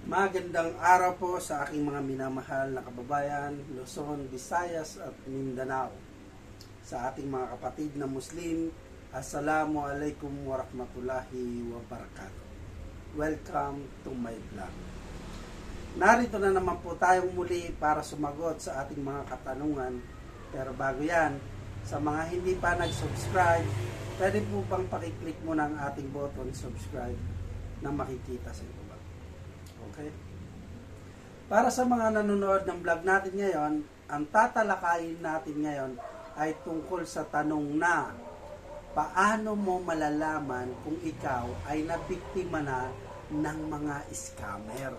Magandang araw po sa aking mga minamahal na kababayan, Luzon, Visayas at Mindanao. Sa ating mga kapatid na Muslim, Assalamualaikum warahmatullahi wabarakatuh. Welcome to my vlog. Narito na naman po tayong muli para sumagot sa ating mga katanungan. Pero bago yan, sa mga hindi pa nag-subscribe, pwede po bang pakiclick mo ng ating button subscribe na makikita sa ito. Okay? Para sa mga nanonood ng vlog natin ngayon, ang tatalakayin natin ngayon ay tungkol sa tanong na paano mo malalaman kung ikaw ay nabiktima na ng mga scammer.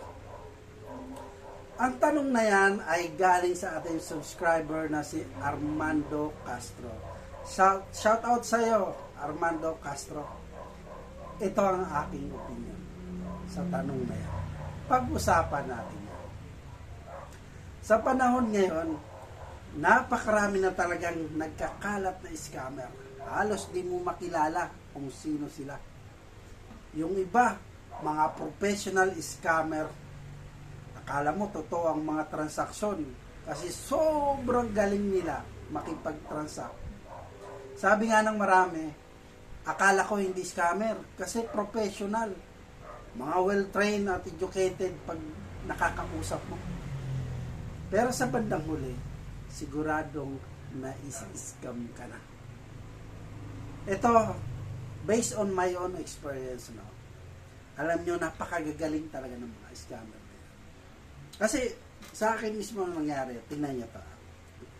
Ang tanong na yan ay galing sa ating subscriber na si Armando Castro. Shout out sa iyo, Armando Castro. Ito ang aking opinion sa tanong na yan. Pag-usapan natin yan. Sa panahon ngayon, napakarami na talagang nagkakalat na scammer. Halos di mo makilala kung sino sila. Yung iba, mga professional scammer, akala mo totoo ang mga transaksyon kasi sobrang galing nila makipag-transact. Sabi nga ng marami, akala ko hindi scammer kasi professional. Mga well-trained at educated pag nakakausap mo. Pero sa bandang huli, siguradong na-scam ka na. Ito, based on my own experience, no? Alam nyo, napakagagaling talaga ng mga scammer. Kasi sa akin mismo nangyari, tingnan nyo to.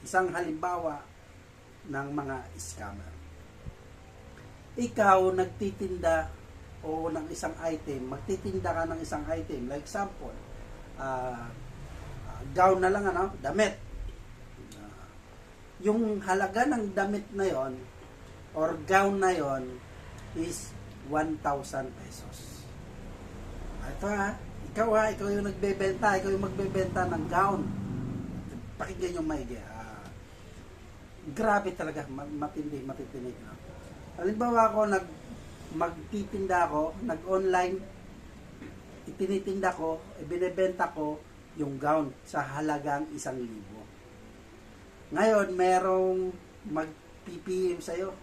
Isang halimbawa ng mga scammer. Ikaw nagtitinda o ng isang item, magtitinda ka ng isang item, like example, gown na lang, damit. Yung halaga ng damit na yon or gown na yon is 1,000 pesos. Ito ikaw yung nagbebenta, ikaw yung magbebenta ng gown. Pakinggan yung maigi. Grabe talaga, matitinig. Halimbawa ako, magtitinda ako, nag-online, itinitinda ko, binebenta ko yung gown sa halagang 1,000. Ngayon, merong mag-PPM sa'yo.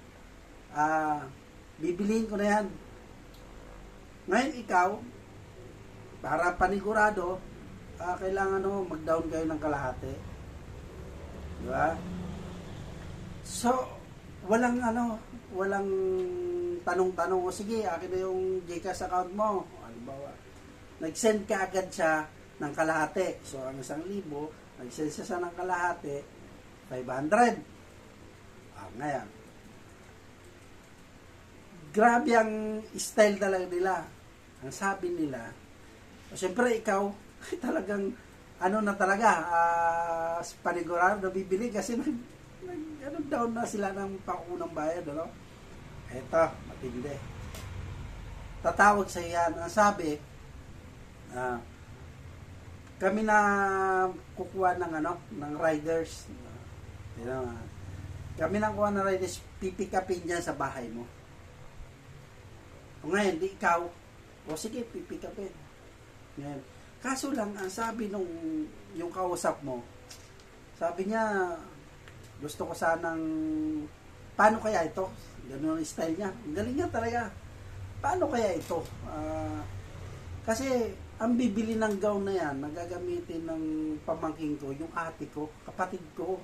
Bibiliin ko na yan. Ngayon, ikaw, para panigurado, kailangan mag-down kayo ng kalahati. Diba? So, walang tanong-tanong, o sige, akin na yung GCash account mo. Halimbawa, nag-send ka agad siya ng kalahati. So, ang 1,000, nag-send siya ng kalahati, 500. Ngayon, grabe ang style talaga nila. Ang sabi nila, siyempre ikaw, talagang, panigurado na bibili kasi down na sila ng paunang bayad, Eto, matindi. Tatawag sa yan. Ang sabi, kami na kukuha ng riders. Kami na kukuha ng riders, pipick upin dyan sa bahay mo. O ngayon, di ikaw, o sige, pipick upin. Ngayon, kaso lang, ang sabi yung kausap mo, sabi niya, gusto ko sanang, paano kaya ito? Ganun ang style niya. Ang galing niya talaga. Paano kaya ito? Kasi, ang bibili ng gown na yan, nagagamitin ng pamangking ko, yung ate ko, kapatid ko.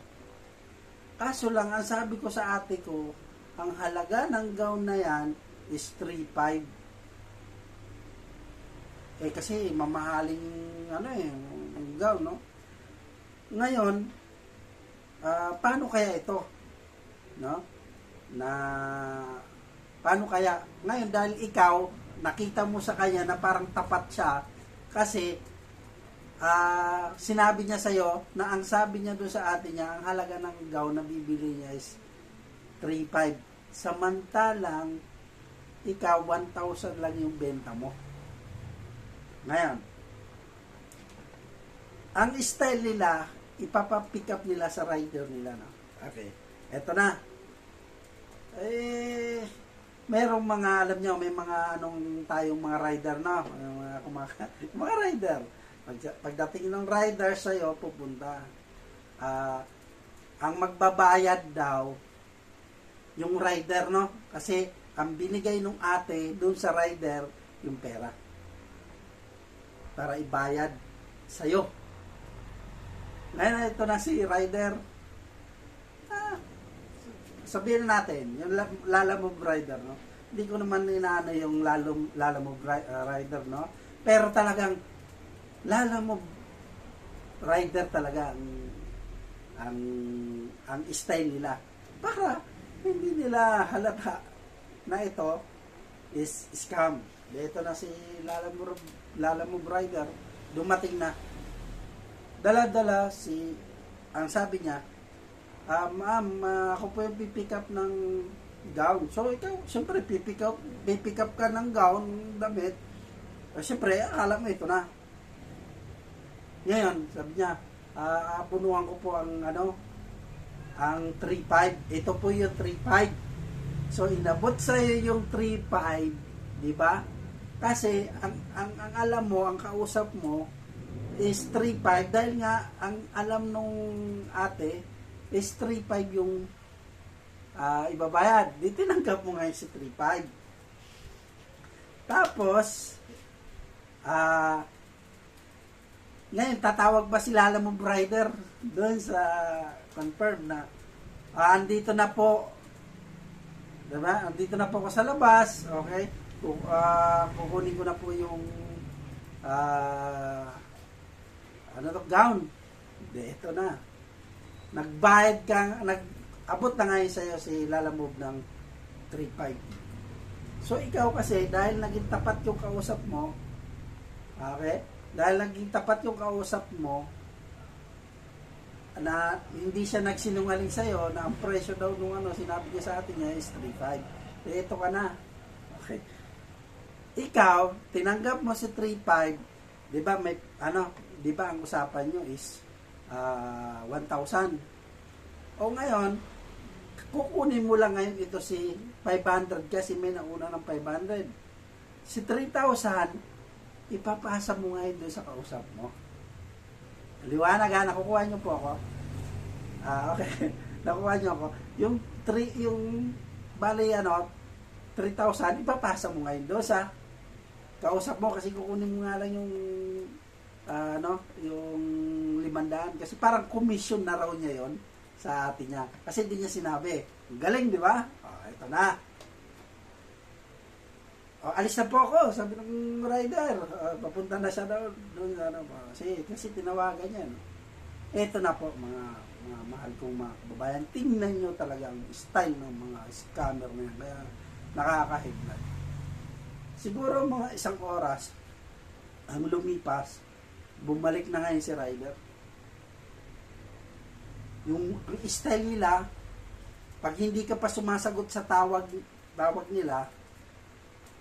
Kaso lang, ang sabi ko sa ate ko, ang halaga ng gown na yan is 3,500. Kasi mamahaling, ang gown, no? Ngayon, paano kaya ito? No? Paano kaya? Ngayon, dahil ikaw, nakita mo sa kanya na parang tapat siya, kasi, sinabi niya sa'yo, na ang sabi niya doon sa ate niya, ang halaga ng gown na bibili niya is 3,500. Samantalang, ikaw, 1,000 lang yung benta mo. Ngayon, ang style nila, ipapapick up nila sa rider nila, no? Okay. Eto na. merong mga, alam nyo, may mga anong tayong mga rider na, mga rider. Pagdating ng rider sa'yo, pupunta. Ang magbabayad daw, yung rider, no? Kasi, ang binigay nung ate, dun sa rider, yung pera. Para ibayad sa'yo. Ngayon, ito na si rider. Sabihin natin, yung Lalamove rider, no? Hindi ko naman inaano yung Lalamove rider, no? Pero talagang Lalamove rider talaga ang style nila. Para hindi nila halata na ito is scam. Ito na si Lalamove rider, dumating na. Dala-dala ang sabi niya, ma'am, ako po yung pipick up ng gown. So, ikaw, siyempre, pipick up ka ng gown, damit. Siyempre, akala mo ito na. Ngayon, sabi niya, punuan ko po ang 3.5. Ito po yung 3.5. So, inabot sa'yo yung 3.5, di ba? Kasi, ang alam mo, ang kausap mo, is 3.5 dahil nga, ang alam nung ate, is 3.5 yung ibabayad. Di tinanggap mo ngayon si 3.5. Tapos, ngayon, tatawag ba si Lalamove rider doon sa confirm na andito na po, diba? Andito na po ako sa labas, okay? Kukunin ko na po yung gown. Ito na. Nagbayad ka, abot na ngayon sa'yo si Lalamove ng 3.5. So, ikaw kasi, dahil naging tapat yung kausap mo, okay? Dahil naging tapat yung kausap mo, na hindi siya nagsinungaling sa'yo, na ang presyo daw nung sinabi niya sa atin niya is 3.5. Ito ka na. Okay? Ikaw, tinanggap mo si 3.5, di ba, di ba ang usapan nyo is 1,000. O ngayon, kukunin mo lang ngayon ito si 500 kasi may nauna ng 500. Si 3,000, ipapasa mo ngayon doon sa kausap mo. Liwanag ha, nakukuha nyo po ako. Okay. Nakuha nyo ako. Yung 3,000, ipapasa mo ngayon doon sa kausap mo kasi kukunin mo nga lang yung yung 500 kasi parang commission na raw niya yon sa atin niya. Kasi hindi niya sinabi. Galing, di ba? Ito na. Alis na po ako, sabi ng rider. Papunta na siya daw doon. Kasi tinawagan niya. Ito na po, mga mahal kong mga kababayan. Tingnan nyo talaga ang style ng mga scammer na yan. Kaya nakakahiglat. Siguro mga 1 oras ang lumipas, bumalik na ngayon si rider. Ang style nila, pag hindi ka pa sumasagot sa tawag nila,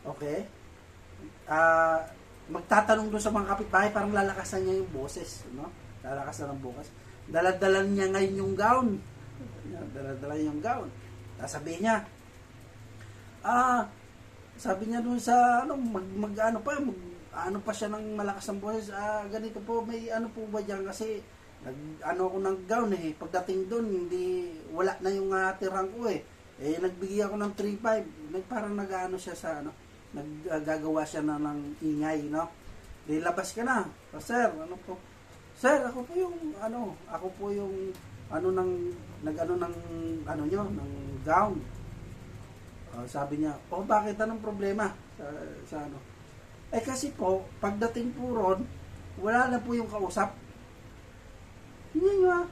okay, magtatanong doon sa mga kapitbahay, parang lalakasan niya yung boses, no? Lalakasan ng bukas. Daladalan niya ngayon yung gown. Daladalan yung gown. Sasabihin niya, sabi niya doon sa, ano pa siya ng malakas ng boses, ganito po, may ano po ba dyan, kasi ako ng gown pagdating doon, wala na yung tirang ko nagbigay ako ng 3.5, parang nag-ano siya sa, naggagawa siya na ng ingay, no? Labas ka na, sir, sir, ako po yung, ng gown. Sabi niya, bakit, anong problema? Sa kasi po, pagdating po ron, wala na po yung kausap. Hindi nga.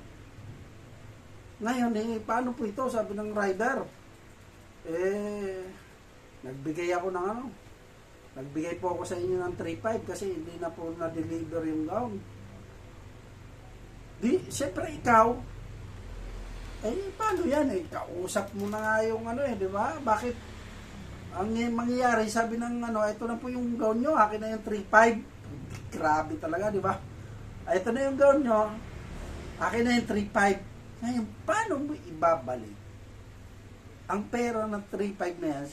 Ngayon, paano po ito? Sabi ng rider. Nagbigay ako ng Nagbigay po ako sa inyo ng 3.5 kasi hindi na po na-deliver yung gown. Siyempre ikaw, paano yan kausap mo na nga yung di ba? Bakit? Ang mangyayari, sabi ng ito na po yung gown nyo, akin na yung 3.5. Grabe talaga, di ba? Ito na yung gown nyo, akin na yung 3.5. Ngayon, paano mo ibabalik ang pera ng 3.5 na yan?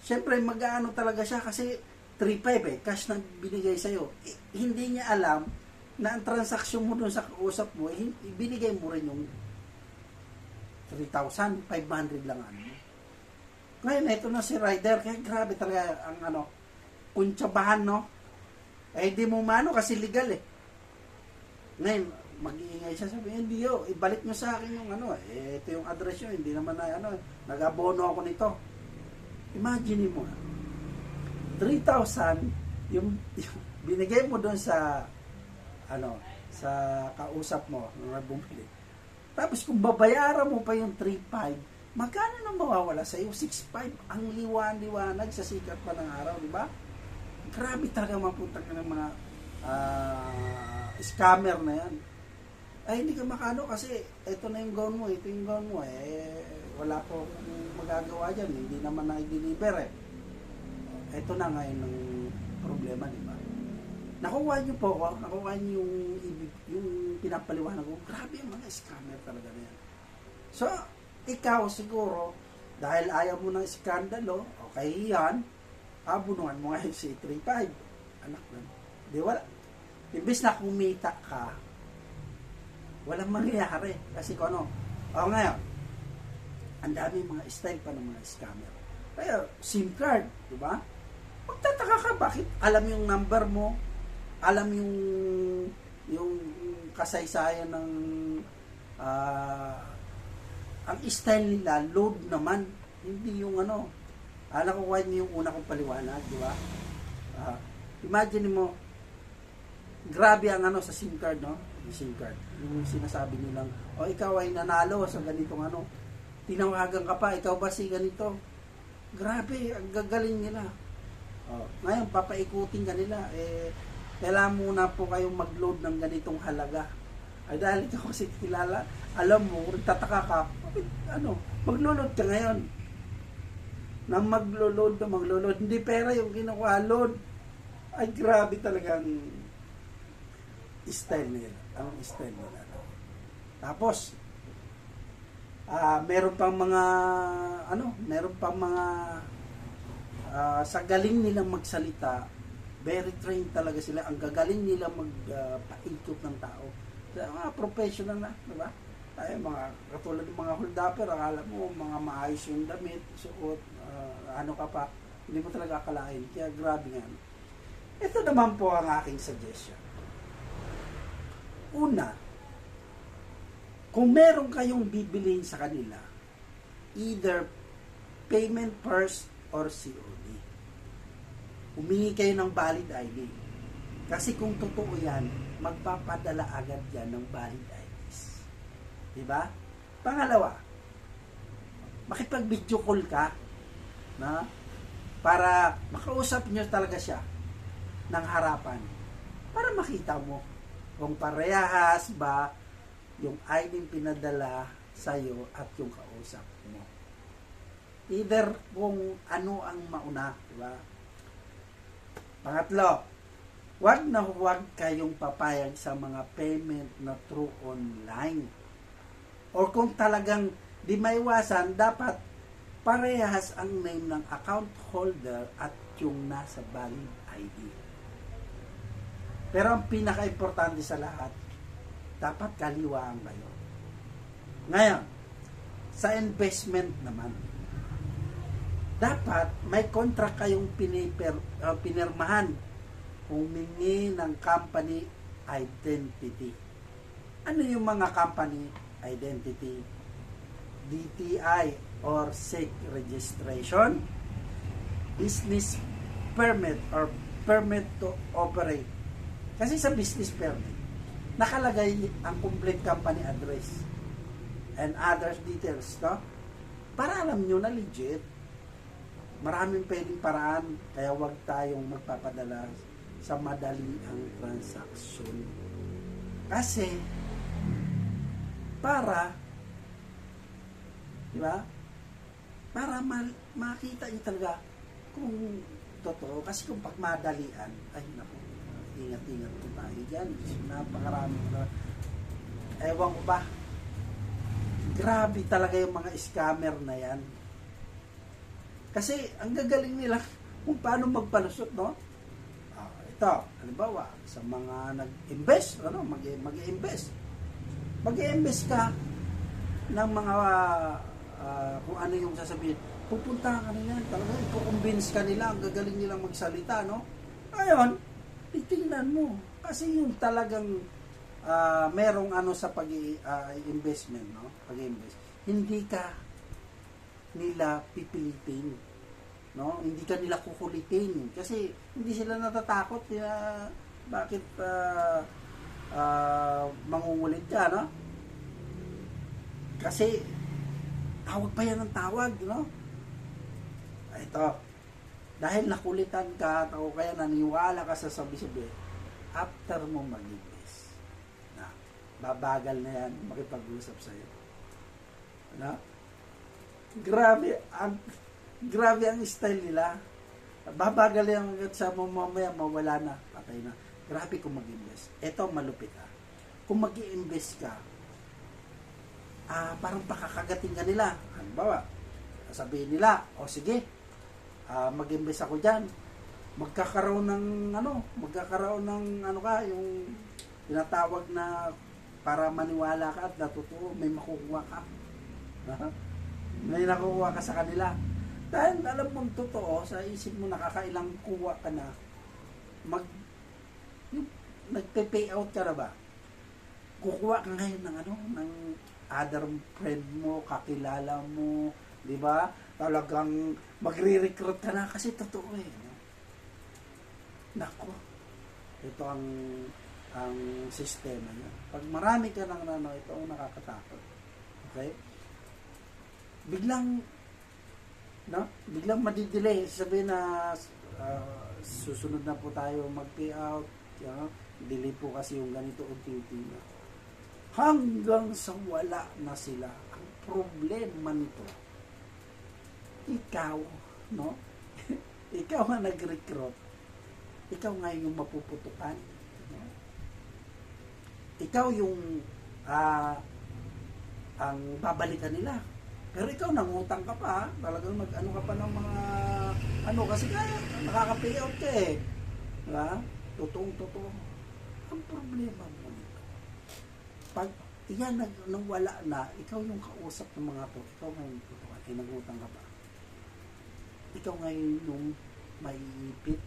syempre mag-aano talaga siya kasi 3.5 cash na binigay sa'yo. Hindi niya alam na ang transaksyon mo dun sa kausap mo, ibinigay mo rin yung 3,500 lang ano. Ngayon, ito na si rider, kaya grabe talaga ang ano, kuntsabahan, no? Di mo mano kasi legal eh. Ngayon, mag-iingay siya, sabi, hindi ibalik nyo sa akin yung ano, ito yung address nyo, hindi naman na ano, nag-abono ako nito. Imagine mo, 3,000 yung binigay mo doon sa ano, sa kausap mo na bumili. Tapos kung babayaran mo pa yung 3,500, magkano nang mawawala sa iyo? 6,500 ang liwanag sa sikat pa ng araw, di ba? Grabe talaga mapunta ka ng mga scammer na yan. Ay, hindi ka makano kasi ito na yung gown mo, ito yung gown mo. Wala po magagawa dyan. Hindi naman na i-deliver eh. Ito na ngayon ang problema, di ba? Nakuha niyo po ako, nakuha niyo yung pinapaliwanag ko. Grabe yung mga scammer talaga na yan. So, ikaw siguro, dahil ayaw mo ng skandalo, okay yan, abunuhan mo ngayon si 3.5. Anak lang. Di wala. Imbis na kumita ka, walang mangyayari. Kasi kung ano, ngayon, ang dami mga style pa ng mga scammer. Kaya, SIM card, di ba? Magtataka ka, bakit alam yung number mo, alam yung kasaysayan ng ang style nila, load naman, hindi yung ano, nakukuha niyo yung una kong paliwanag, di ba? Imagine mo, grabe ang ano sa SIM card, no? Yung SIM card, yung sinasabi nilang, ikaw ay nanalo sa ganitong ano, tinawagan ka pa, ikaw ba si ganito? Grabe, ang gagaling nila. Ngayon, papaikutin ka nila, kailangan muna po kayong mag-load ng ganitong halaga. Ay dahil ikaw kasi kilala, alam mo, tataka ka, maglo-load ka ngayon. Nang maglo-load, hindi pera yung kinukuha, load. Ay grabe talagang style nila. Ang style nila. Tapos, meron pang mga sa galing nilang magsalita, very trained talaga sila. Ang gagaling nila magpaikot ng tao. Sa mga professional na, di ba? Tayo mga katulad ng mga hold-upper, akala mo mga maayos yung damit, suot, ano ka pa, hindi mo talaga akalain. Kaya grabe nga. Ito naman po ang aking suggestion. Una, kung meron kayong bibiliin sa kanila, either payment first or COD. Humingi kayo ng valid ID. Kasi kung totoo yan, magpapadala agad yan ng valid IDs. Diba? Pangalawa, makipag-video call ka na para makausap nyo talaga siya ng harapan para makita mo kung parehas ba yung ID pinadala sa'yo at yung kausap mo. Either kung ano ang mauna, diba? Pangatlo, huwag kayong papayag sa mga payment na through online. Or kung talagang di maiwasan, dapat parehas ang name ng account holder at yung nasa valid ID. Pero ang pinaka-importante sa lahat, dapat kaliwaan kayo. Ngayon, sa investment naman, dapat may contract kayong pinirmahan, humingi ng company identity. Ano yung mga company identity? DTI or SEC registration, business permit or permit to operate. Kasi sa business permit, nakalagay ang complete company address and other details, no? Para alam nyo na legit. Maraming pwedeng paraan, kaya wag tayong magpapadala sa madali ang transaksyon. Kasi, di ba? Para makita nyo talaga kung totoo. Kasi kung pagmadalian, ay naku, ingat-ingat po tayo dyan. Napakarami na. Ewan ko ba? Grabe talaga yung mga scammer na yan. Kasi ang gagaling nila kung paano magpalusot, no? Ito, halimbawa, sa mga nag-invest, mag-i-invest. Mag-i-invest ka ng mga kung ano yung sasabihin. Pupunta ka nila, talaga, i-convince ka nila, ang gagaling nilang magsalita, no? Ngayon, titingnan mo. Kasi yung talagang merong ano sa pag-investment, no? Pag-invest. Hindi ka nila pipilitin, no? Hindi ka nila kukulitin kasi hindi sila natatakot bakit mangungulit ka, no? Kasi tawag pa yan ng tawag, no? Ito, dahil nakulitan ka o kaya naniwala ka sa sabi-sabi, after mo mag-invest, na babagal na yan makipag-usap sa'yo, no? Grabe ang style nila. Babagal yung sa mamaya mawala na, patay na. Grabe kung mag-invest. Ito malupit Kung mag-i-invest ka, parang pakakagating ka nila. Halimbawa, sabihin nila, o sige, mag-invest ako diyan. Magkakaroon ng yung tinatawag na para maniwala ka at natutuwa, may makukuha ka. May nakukuha ka sa kanila. Dahil alam mong totoo, sa isip mo nakakailang kuha ka na, nagpe-pay out ka na ba? Kukuha ka ngayon ng other friend mo, kakilala mo, di ba? Talagang magre-recruit ka na kasi totoo Nako, ito ang sistema niya. Pag marami ka ng ito ang nakakatakot. Okay? Biglang madidelay, sabihin na susunod na po tayo mag-pay out, delay po kasi yung ganito unti-unti na. Hanggang sa wala na sila. Ang problema nito, ikaw, no? Ikaw nga nag-recruit. Ikaw nga yung mapuputukan. No? Ikaw yung ang babalikan nila. Pero ikaw, nangutang ka pa, talagang mag-ano ka pa ng mga, kasi kaya, nakaka-payout ka Diba? Totoong-totoo. Ang problema mo nito. Pag yan, nang wala na, ikaw yung kausap ng mga to, ikaw ngayon, nangutang ka pa. Ikaw ngayon yung maiipit,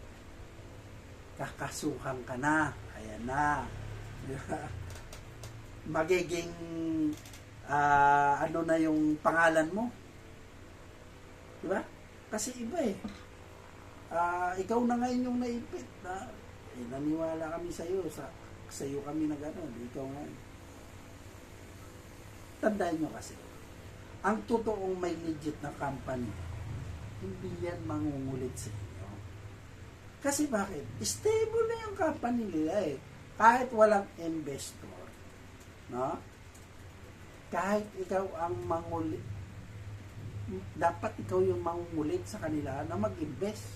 kakasuhan ka na, ayan na. Diba? Magiging ano na yung pangalan mo, di ba? Kasi iba ikaw na ngayon yung naipit na naniwala kami sa iyo kami na gano'n, ikaw nga. Tandaan nyo kasi, ang totoong may legit na company, hindi yan mangungulit sa inyo. Kasi bakit? Stable na yung company nila kahit walang investor, no? Kahit ikaw ang mangulit, dapat ikaw yung mangulit sa kanila na mag-invest.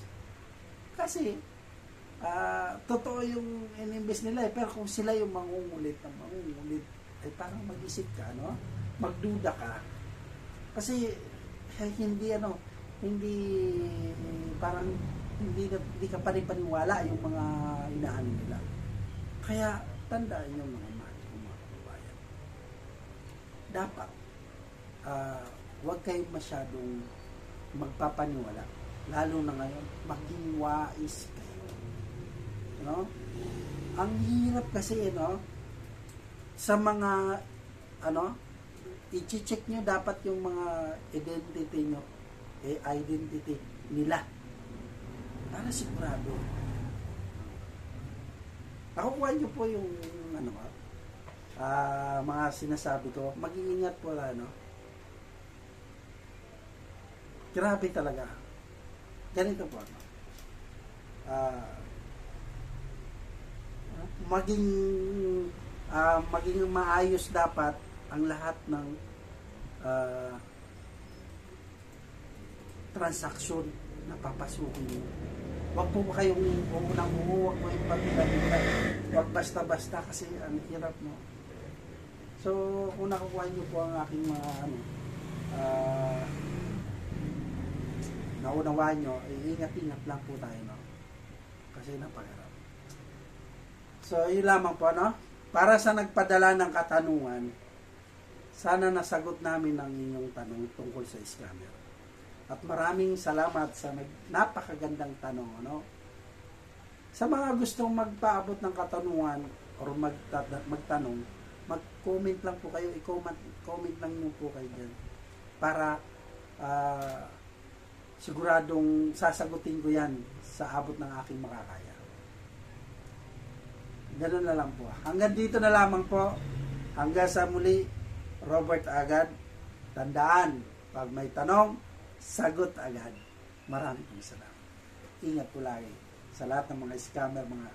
Kasi, totoo yung in-invest nila pero kung sila yung mangungulit, ay parang mag-isip ka, no? Magduda ka. Kasi, hindi ka pa rin paniwala yung mga inaano nila. Kaya, tandaan nyo mga dapat huwag kayong masyadong magpapaniwala, lalo na ngayon maging wais kayo, no? Ang hirap kasi sa mga i-check nyo dapat yung mga identity nila para sigurado. Nakukuha nyo po yung mga sinasabi ko, mag-iingat po grabe talaga. Ganito po maging maayos dapat ang lahat ng transaksyon na papasukin nyo. Huwag po kayong huwag mo yung pagkita. Huwag basta-basta kasi ang hirap So, kung nakukuha nyo po ang aking mga naunawaan nyo, ingat-ingat lang po tayo, no? Kasi napakahirap. So, yun lamang po, no? Para sa nagpadala ng katanungan, sana nasagot namin ang inyong tanong tungkol sa scammer. At maraming salamat sa napakagandang tanong, ano? Sa mga gustong magpaabot ng katanungan or magtanong, mag-comment lang po kayo, comment lang nyo po kayo dyan. Para siguradong sasagutin ko yan sa abot ng aking makakaya. Ganun na lang po. Hanggang dito na lamang po. Hanggang sa muli, Robert agad. Tandaan, pag may tanong, sagot agad. Maraming pong salamat. Ingat po lagi sa lahat ng mga scammer, mga